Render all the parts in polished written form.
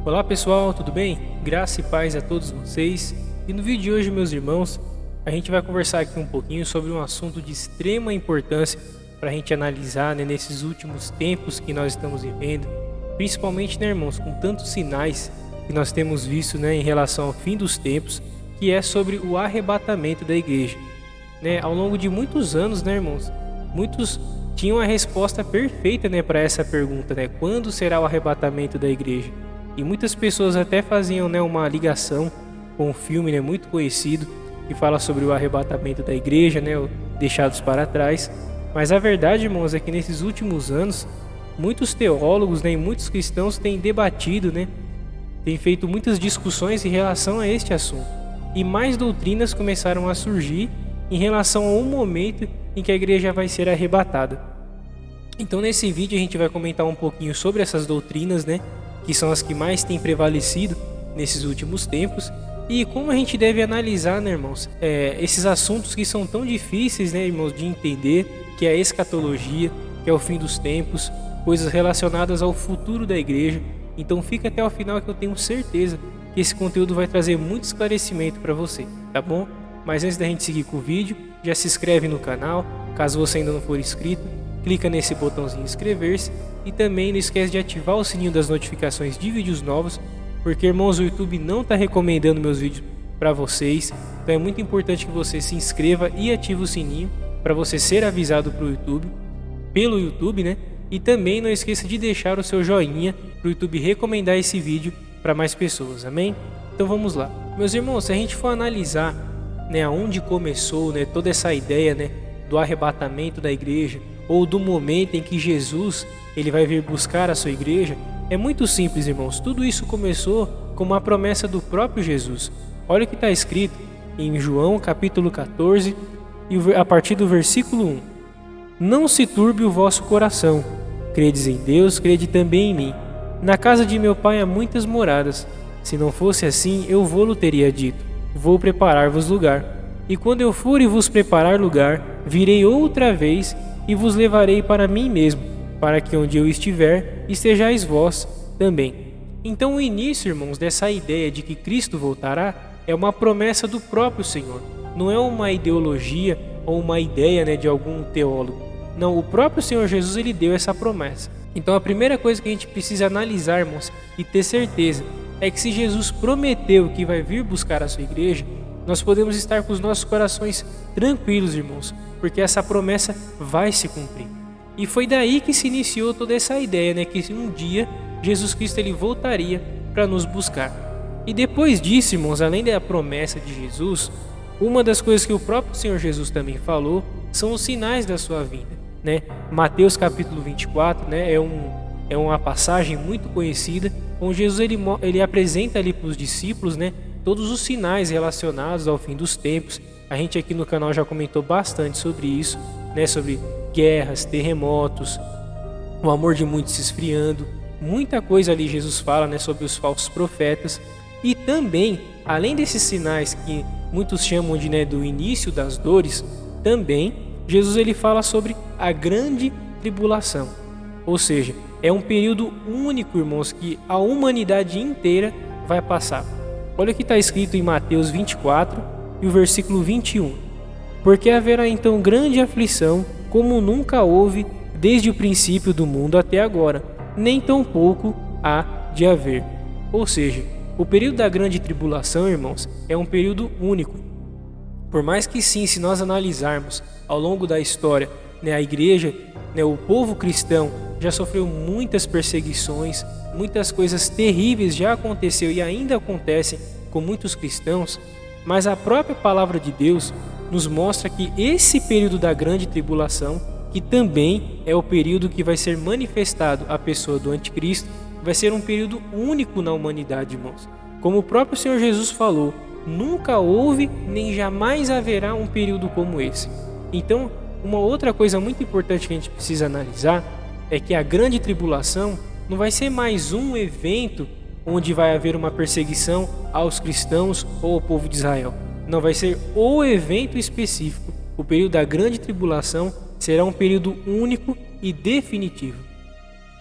Olá pessoal, tudo bem? Graça e paz a todos vocês. E no vídeo de hoje, meus irmãos, a gente vai conversar aqui um pouquinho sobre um assunto de extrema importância para a gente analisar, nesses últimos tempos que nós estamos vivendo, principalmente, irmãos, com tantos sinais que nós temos visto, em relação ao fim dos tempos, que é sobre o arrebatamento da igreja. Ao longo de muitos anos, irmãos, muitos tinham a resposta perfeita, para essa pergunta, quando será o arrebatamento da igreja? E muitas pessoas até faziam, uma ligação com um filme, muito conhecido que fala sobre o arrebatamento da igreja, o Deixados para Trás. Mas a verdade, irmãos, é que nesses últimos anos, muitos teólogos, e muitos cristãos têm debatido, têm feito muitas discussões em relação a este assunto. E mais doutrinas começaram a surgir em relação ao momento em que a igreja vai ser arrebatada. Então nesse vídeo a gente vai comentar um pouquinho sobre essas doutrinas, que são as que mais têm prevalecido nesses últimos tempos, e como a gente deve analisar, irmãos, esses assuntos que são tão difíceis, irmãos, de entender, que é a escatologia, que é o fim dos tempos, coisas relacionadas ao futuro da igreja. Então fica até o final, que eu tenho certeza que esse conteúdo vai trazer muito esclarecimento para você, tá bom? Mas antes da gente seguir com o vídeo, já se inscreve no canal, caso você ainda não for inscrito, clica nesse botãozinho inscrever-se e também não esquece de ativar o sininho das notificações de vídeos novos, porque, irmãos, o YouTube não está recomendando meus vídeos para vocês, então é muito importante que você se inscreva e ative o sininho para você ser avisado pelo YouTube, E também não esqueça de deixar o seu joinha para o YouTube recomendar esse vídeo para mais pessoas, amém? Então vamos lá. Meus irmãos, se a gente for analisar, aonde começou, toda essa ideia, do arrebatamento da igreja, ou do momento em que Jesus ele vai vir buscar a sua igreja, é muito simples, irmãos. Tudo isso começou com uma promessa do próprio Jesus. Olha o que está escrito em João capítulo 14, e a partir do versículo 1. Não se turbe o vosso coração. Credes em Deus, crede também em mim. Na casa de meu pai há muitas moradas. Se não fosse assim, eu vou-lo teria dito. Vou preparar-vos lugar. E quando eu for e vos preparar lugar, virei outra vez e vos levarei para mim mesmo, para que onde eu estiver, estejais vós também. Então o início, irmãos, dessa ideia de que Cristo voltará é uma promessa do próprio Senhor. Não é uma ideologia ou uma ideia, de algum teólogo. Não, o próprio Senhor Jesus ele deu essa promessa. Então a primeira coisa que a gente precisa analisar, irmãos, e ter certeza, é que se Jesus prometeu que vai vir buscar a sua igreja, nós podemos estar com os nossos corações tranquilos, irmãos, porque essa promessa vai se cumprir. E foi daí que se iniciou toda essa ideia, que um dia Jesus Cristo ele voltaria para nos buscar. E depois disso, irmãos, além da promessa de Jesus, uma das coisas que o próprio Senhor Jesus também falou são os sinais da sua vinda. Mateus capítulo 24, é uma passagem muito conhecida, onde Jesus ele apresenta ali para os discípulos, todos os sinais relacionados ao fim dos tempos. A gente aqui no canal já comentou bastante sobre isso, sobre guerras, terremotos, o amor de muitos se esfriando, muita coisa ali Jesus fala, sobre os falsos profetas. E também, além desses sinais que muitos chamam de do início das dores, também Jesus ele fala sobre a grande tribulação. Ou seja, é um período único, irmãos, que a humanidade inteira vai passar. Olha o que está escrito em Mateus 24 e o versículo 21. Porque haverá então grande aflição, como nunca houve desde o princípio do mundo até agora, nem tampouco há de haver. Ou seja, o período da grande tribulação, irmãos, é um período único. Por mais que sim, se nós analisarmos ao longo da história, a igreja, o povo cristão já sofreu muitas perseguições, muitas coisas terríveis já aconteceu e ainda acontecem com muitos cristãos, mas a própria palavra de Deus nos mostra que esse período da grande tribulação, que também é o período que vai ser manifestado a pessoa do anticristo, vai ser um período único na humanidade, irmãos. Como o próprio Senhor Jesus falou, nunca houve nem jamais haverá um período como esse. Então, uma outra coisa muito importante que a gente precisa analisar é que a grande tribulação não vai ser mais um evento onde vai haver uma perseguição aos cristãos ou ao povo de Israel. Não, vai ser o evento específico. O período da grande tribulação será um período único e definitivo.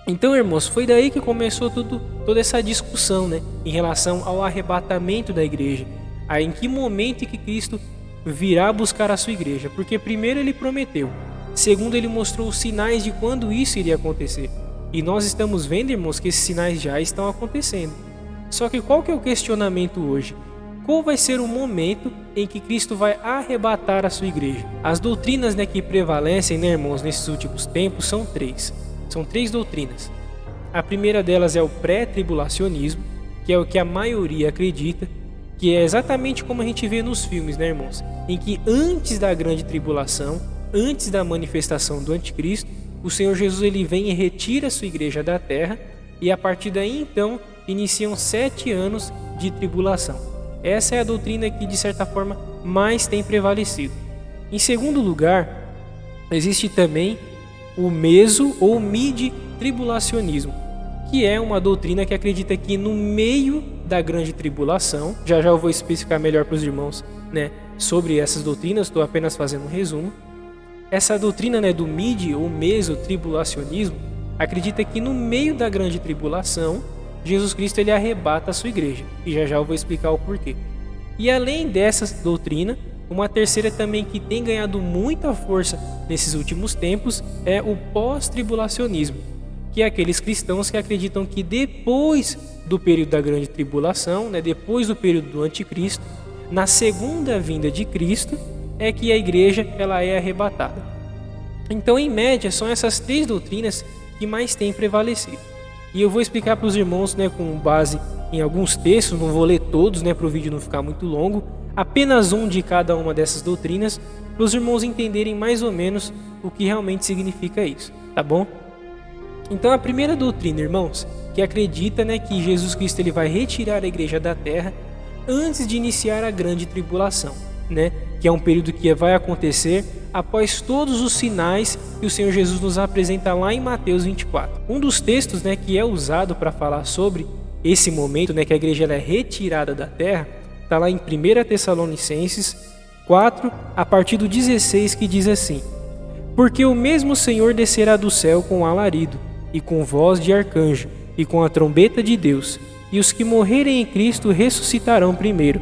Então, irmãos, foi daí que começou toda essa discussão, né, em relação ao arrebatamento da igreja. Aí, em que momento que Cristo virá buscar a sua igreja? Porque primeiro ele prometeu, segundo ele mostrou os sinais de quando isso iria acontecer. E nós estamos vendo, irmãos, que esses sinais já estão acontecendo. Só que qual que é o questionamento hoje? Qual vai ser o momento em que Cristo vai arrebatar a sua igreja? As doutrinas, né, que prevalecem, né, irmãos, nesses últimos tempos são três. São três doutrinas. A primeira delas é o pré-tribulacionismo, que é o que a maioria acredita, que é exatamente como a gente vê nos filmes, né, irmãos? Em que antes da grande tribulação, antes da manifestação do anticristo, o Senhor Jesus ele vem e retira a sua igreja da terra, e a partir daí então iniciam 7 anos de tribulação. Essa é a doutrina que de certa forma mais tem prevalecido. Em segundo lugar, existe também o meso ou mid-tribulacionismo, que é uma doutrina que acredita que no meio da grande tribulação, já eu vou especificar melhor para os irmãos, né, sobre essas doutrinas, estou apenas fazendo um resumo. Essa doutrina, né, do mid ou meso-tribulacionismo acredita que no meio da grande tribulação, Jesus Cristo ele arrebata a sua igreja, e já eu vou explicar o porquê. E além dessa doutrina, uma terceira também que tem ganhado muita força nesses últimos tempos é o pós-tribulacionismo, que é aqueles cristãos que acreditam que depois do período da grande tribulação, né, depois do período do anticristo, na segunda vinda de Cristo, é que a igreja ela é arrebatada. Então, em média, são essas três doutrinas que mais têm prevalecido. E eu vou explicar para os irmãos, né, com base em alguns textos, não vou ler todos, né, para o vídeo não ficar muito longo, apenas um de cada uma dessas doutrinas, para os irmãos entenderem mais ou menos o que realmente significa isso, tá bom? Então a primeira doutrina, irmãos, que acredita, né, que Jesus Cristo ele vai retirar a igreja da terra antes de iniciar a grande tribulação, né, que é um período que vai acontecer após todos os sinais que o Senhor Jesus nos apresenta lá em Mateus 24. Um dos textos, né, que é usado para falar sobre esse momento, né, que a igreja ela é retirada da terra, está lá em 1 Tessalonicenses 4, a partir do 16, que diz assim: Porque o mesmo Senhor descerá do céu com alarido, e com voz de arcanjo, e com a trombeta de Deus, e os que morrerem em Cristo ressuscitarão primeiro.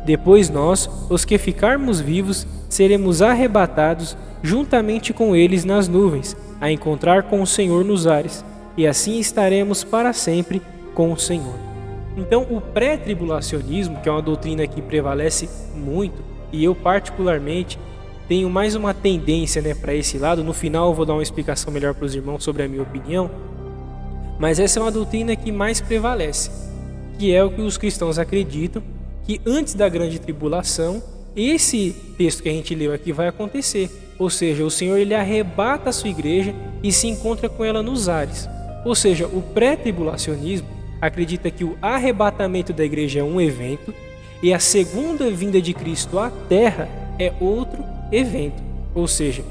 Depois nós, os que ficarmos vivos, seremos arrebatados juntamente com eles nas nuvens, a encontrar com o Senhor nos ares, e assim estaremos para sempre com o Senhor. Então, o pré-tribulacionismo, que é uma doutrina que prevalece muito, e eu particularmente tenho mais uma tendência, né, para esse lado. No final eu vou dar uma explicação melhor para os irmãos sobre a minha opinião, mas essa é uma doutrina que mais prevalece, que é o que os cristãos acreditam, que antes da grande tribulação, esse texto que a gente leu aqui vai acontecer, ou seja, o Senhor ele arrebata a sua igreja e se encontra com ela nos ares. Ou seja, o pré-tribulacionismo acredita que o arrebatamento da igreja é um evento e a segunda vinda de Cristo à terra é outro evento. Ou seja,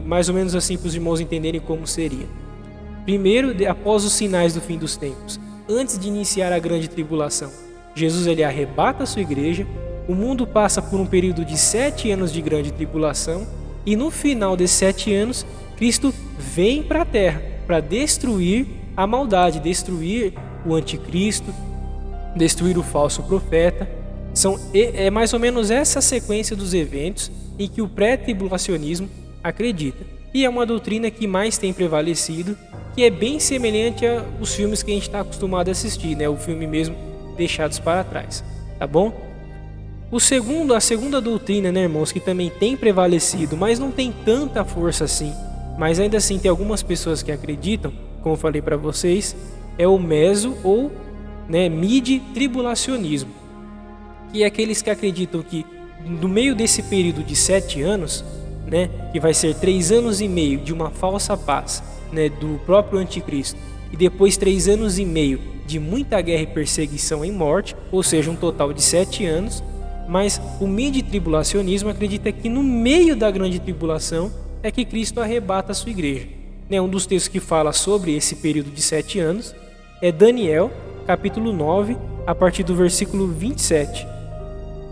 mais ou menos assim para os irmãos entenderem como seria. Primeiro, após os sinais do fim dos tempos, antes de iniciar a grande tribulação, Jesus ele arrebata a sua igreja, o mundo passa por um período de 7 anos de grande tribulação e no final desses 7 anos, Cristo vem para a terra para destruir a maldade, destruir o anticristo, destruir o falso profeta. É mais ou menos essa sequência dos eventos em que o pré-tribulacionismo acredita. E é uma doutrina que mais tem prevalecido, que é bem semelhante aos filmes que a gente está acostumado a assistir, né? O filme mesmo Deixados para Trás, tá bom? A segunda doutrina, né, irmãos, que também tem prevalecido, mas não tem tanta força assim, mas ainda assim tem algumas pessoas que acreditam, como eu falei para vocês, é o meso ou, né, mid-tribulacionismo, que é aqueles que acreditam que no meio desse período de 7 anos, né, que vai ser 3 anos e meio de uma falsa paz, né, do próprio anticristo, e depois 3 anos e meio de muita guerra e perseguição e morte, ou seja, um total de 7 anos, mas o mid-tribulacionismo acredita que no meio da grande tribulação é que Cristo arrebata a sua igreja. Um dos textos que fala sobre esse período de 7 anos é Daniel, capítulo 9, a partir do versículo 27,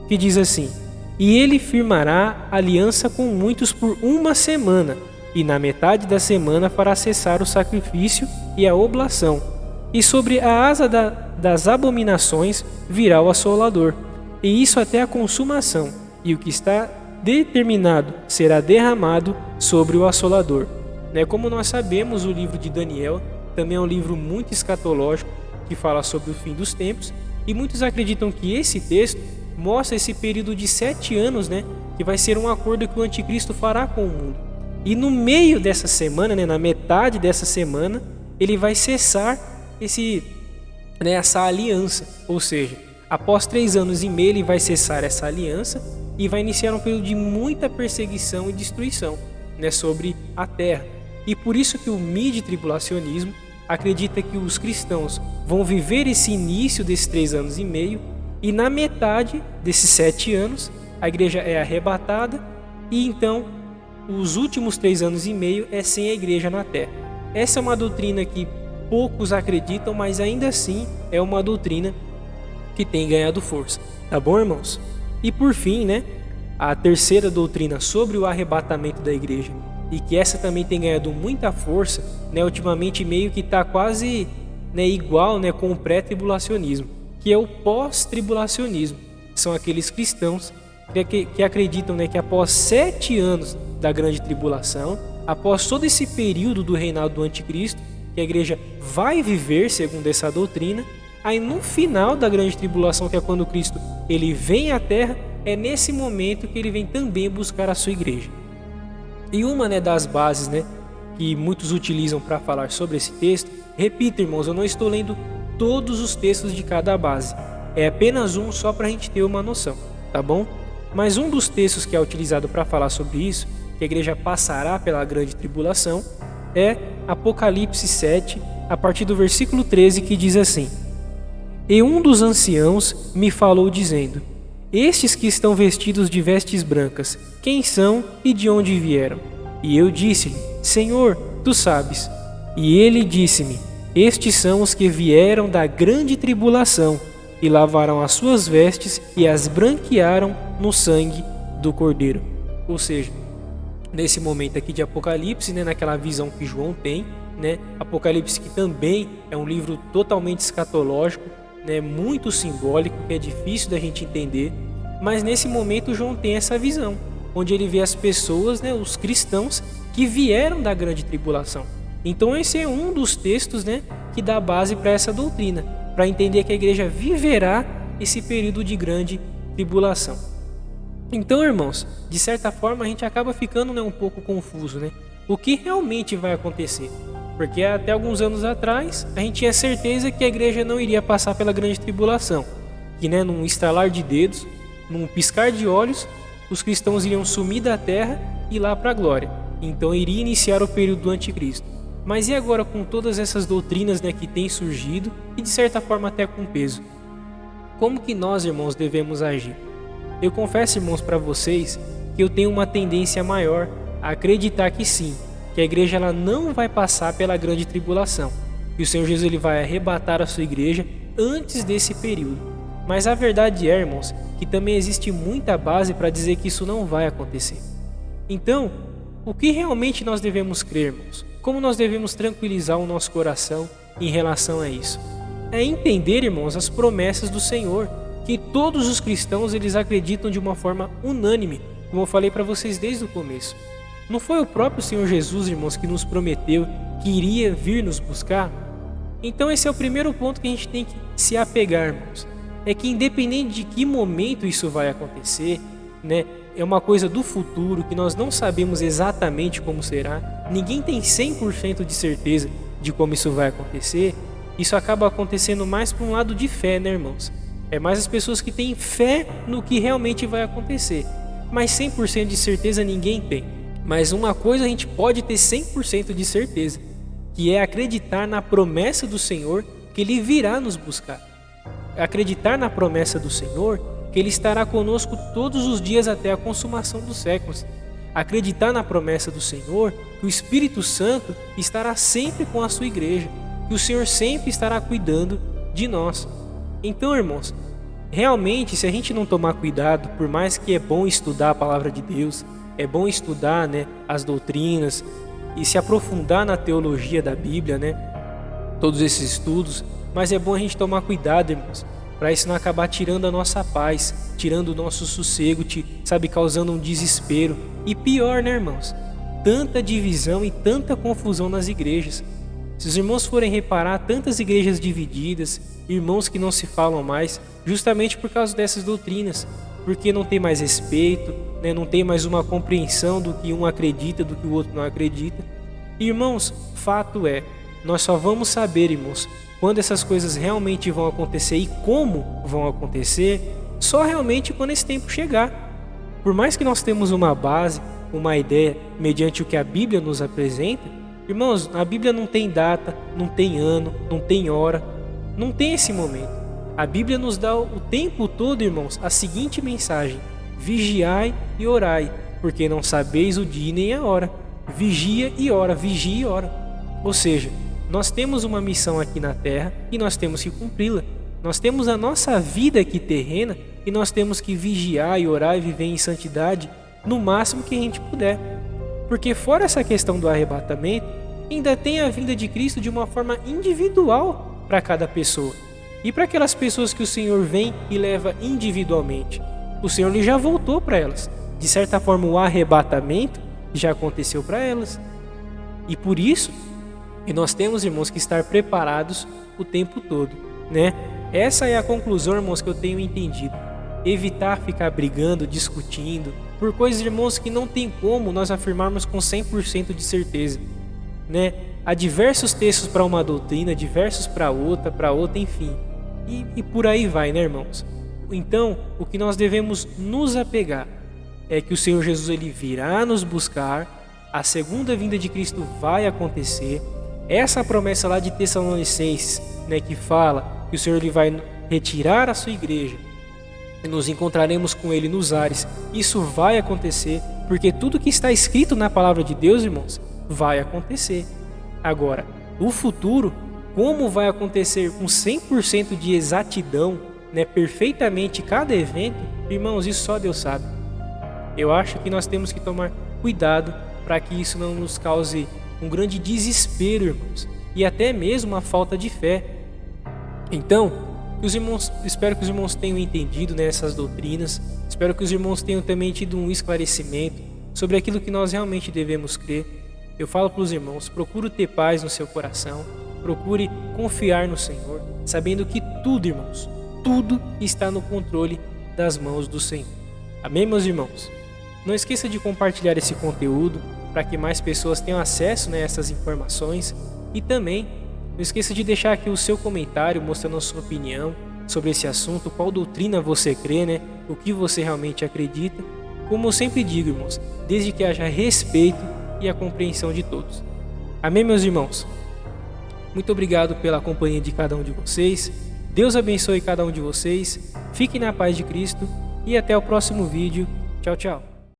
que diz assim: E ele firmará aliança com muitos por 1 semana, e na metade da semana fará cessar o sacrifício e a oblação. E sobre a asa das abominações virá o assolador, e isso até a consumação, e o que está determinado será derramado sobre o assolador. Como nós sabemos, o livro de Daniel também é um livro muito escatológico, que fala sobre o fim dos tempos, e muitos acreditam que esse texto mostra esse período de 7 anos, que vai ser um acordo que o anticristo fará com o mundo. E no meio dessa semana, na metade dessa semana, ele vai cessar essa aliança, ou seja, após 3 anos e meio ele vai cessar essa aliança e vai iniciar um período de muita perseguição e destruição sobre a terra. E por isso que o mid-tribulacionismo acredita que os cristãos vão viver esse início desses 3 anos e meio, e na metade desses 7 anos a igreja é arrebatada, e então os últimos 3 anos e meio é sem a igreja na terra. Essa é uma doutrina que poucos acreditam, mas ainda assim é uma doutrina que tem ganhado força. Tá bom, irmãos? E por fim, a terceira doutrina sobre o arrebatamento da igreja, e que essa também tem ganhado muita força, ultimamente meio que está quase igual com o pré-tribulacionismo, que é o pós-tribulacionismo. São aqueles cristãos que acreditam que após 7 anos da grande tribulação, após todo esse período do reinado do anticristo, que a igreja vai viver segundo essa doutrina, aí no final da grande tribulação, que é quando Cristo ele vem à terra, é nesse momento que ele vem também buscar a sua igreja. E uma das bases que muitos utilizam para falar sobre esse texto, repito, irmãos, eu não estou lendo todos os textos de cada base, é apenas um só para a gente ter uma noção, tá bom? Mas um dos textos que é utilizado para falar sobre isso, que a igreja passará pela grande tribulação, é Apocalipse 7, a partir do versículo 13, que diz assim: E um dos anciãos me falou dizendo: Estes que estão vestidos de vestes brancas, quem são e de onde vieram? E eu disse-lhe: Senhor, tu sabes. E ele disse-me: Estes são os que vieram da grande tribulação, e lavaram as suas vestes e as branquearam no sangue do Cordeiro. Ou seja, nesse momento aqui de Apocalipse, naquela visão que João tem, Apocalipse, que também é um livro totalmente escatológico, muito simbólico, que é difícil da gente entender, mas nesse momento João tem essa visão, onde ele vê as pessoas, os cristãos que vieram da grande tribulação. Então esse é um dos textos que dá base para essa doutrina, para entender que a igreja viverá esse período de grande tribulação. Então, irmãos, de certa forma a gente acaba ficando um pouco confuso, o que realmente vai acontecer? Porque até alguns anos atrás a gente tinha certeza que a igreja não iria passar pela grande tribulação, que num estalar de dedos, num piscar de olhos, os cristãos iriam sumir da terra e ir lá para a glória. Então iria iniciar o período do anticristo. Mas e agora com todas essas doutrinas que têm surgido e de certa forma até com peso? Como que nós, irmãos, devemos agir? Eu confesso, irmãos, para vocês que eu tenho uma tendência maior a acreditar que sim, que a igreja ela não vai passar pela grande tribulação, que o Senhor Jesus ele vai arrebatar a sua igreja antes desse período. Mas a verdade é, irmãos, que também existe muita base para dizer que isso não vai acontecer. Então, o que realmente nós devemos crer, irmãos? Como nós devemos tranquilizar o nosso coração em relação a isso? É entender, irmãos, as promessas do Senhor, que todos os cristãos eles acreditam de uma forma unânime, como eu falei para vocês desde o começo. Não foi o próprio Senhor Jesus, irmãos, que nos prometeu que iria vir nos buscar? Então esse é o primeiro ponto que a gente tem que se apegar, irmãos. É que independente de que momento isso vai acontecer, é uma coisa do futuro que nós não sabemos exatamente como será. Ninguém tem 100% de certeza de como isso vai acontecer. Isso acaba acontecendo mais por um lado de fé, irmãos? É mais as pessoas que têm fé no que realmente vai acontecer. Mas 100% de certeza ninguém tem. Mas uma coisa a gente pode ter 100% de certeza, que é acreditar na promessa do Senhor que Ele virá nos buscar. Acreditar na promessa do Senhor que Ele estará conosco todos os dias até a consumação dos séculos. Acreditar na promessa do Senhor que o Espírito Santo estará sempre com a sua igreja, que o Senhor sempre estará cuidando de nós. Então, irmãos, realmente, se a gente não tomar cuidado, por mais que é bom estudar a palavra de Deus, é bom estudar as doutrinas e se aprofundar na teologia da Bíblia, todos esses estudos, mas é bom a gente tomar cuidado, irmãos, para isso não acabar tirando a nossa paz, tirando o nosso sossego, sabe, causando um desespero. E pior, né, irmãos? Tanta divisão e tanta confusão nas igrejas. Se os irmãos forem reparar, tantas igrejas divididas, irmãos que não se falam mais, justamente por causa dessas doutrinas, porque não tem mais respeito, né? Não tem mais uma compreensão do que um acredita, do que o outro não acredita. Irmãos, fato é, nós só vamos saber, irmãos, quando essas coisas realmente vão acontecer e como vão acontecer, só realmente quando esse tempo chegar. Por mais que nós temos uma base, uma ideia, mediante o que a Bíblia nos apresenta, irmãos, a Bíblia não tem data, não tem ano, não tem hora, não tem esse momento. A Bíblia nos dá o tempo todo, irmãos, a seguinte mensagem: vigiai e orai, porque não sabeis o dia nem a hora. Vigia e ora, vigia e ora. Ou seja, nós temos uma missão aqui na terra e nós temos que cumpri-la. Nós temos a nossa vida aqui terrena e nós temos que vigiar e orar e viver em santidade no máximo que a gente puder. Porque fora essa questão do arrebatamento, ainda tem a vinda de Cristo de uma forma individual para cada pessoa. E para aquelas pessoas que o Senhor vem e leva individualmente, o Senhor já voltou para elas. De certa forma, o arrebatamento já aconteceu para elas. E por isso, nós temos, irmãos, que estar preparados o tempo todo, né? Essa é a conclusão, irmãos, que eu tenho entendido. Evitar ficar brigando, discutindo, por coisas, irmãos, que não tem como nós afirmarmos com 100% de certeza, né? Há diversos textos para uma doutrina, diversos para outra, enfim. E por aí vai, né, irmãos? Então, o que nós devemos nos apegar é que o Senhor Jesus ele virá nos buscar, a segunda vinda de Cristo vai acontecer. Essa promessa lá de Tessalonicenses, né, que fala que o Senhor ele vai retirar a sua igreja e nos encontraremos com ele nos ares. Isso vai acontecer, porque tudo que está escrito na palavra de Deus, irmãos, vai acontecer. Agora, o futuro, como vai acontecer com 100% de exatidão, né, perfeitamente cada evento, irmãos, isso só Deus sabe. Eu acho que nós temos que tomar cuidado para que isso não nos cause um grande desespero, irmãos, e até mesmo uma falta de fé. Então, espero que os irmãos tenham entendido, né, essas doutrinas. Espero que os irmãos tenham também tido um esclarecimento sobre aquilo que nós realmente devemos crer. Eu falo para os irmãos, procure ter paz no seu coração, procure confiar no Senhor, sabendo que tudo, irmãos, tudo está no controle das mãos do Senhor. Amém, meus irmãos? Não esqueça de compartilhar esse conteúdo para que mais pessoas tenham acesso, né, a essas informações. E também não esqueça de deixar aqui o seu comentário mostrando a sua opinião sobre esse assunto, qual doutrina você crê, né, o que você realmente acredita. Como eu sempre digo, irmãos, desde que haja respeito e a compreensão de todos. Amém, meus irmãos? Muito obrigado pela companhia de cada um de vocês. Deus abençoe cada um de vocês. Fiquem na paz de Cristo e até o próximo vídeo. Tchau, tchau.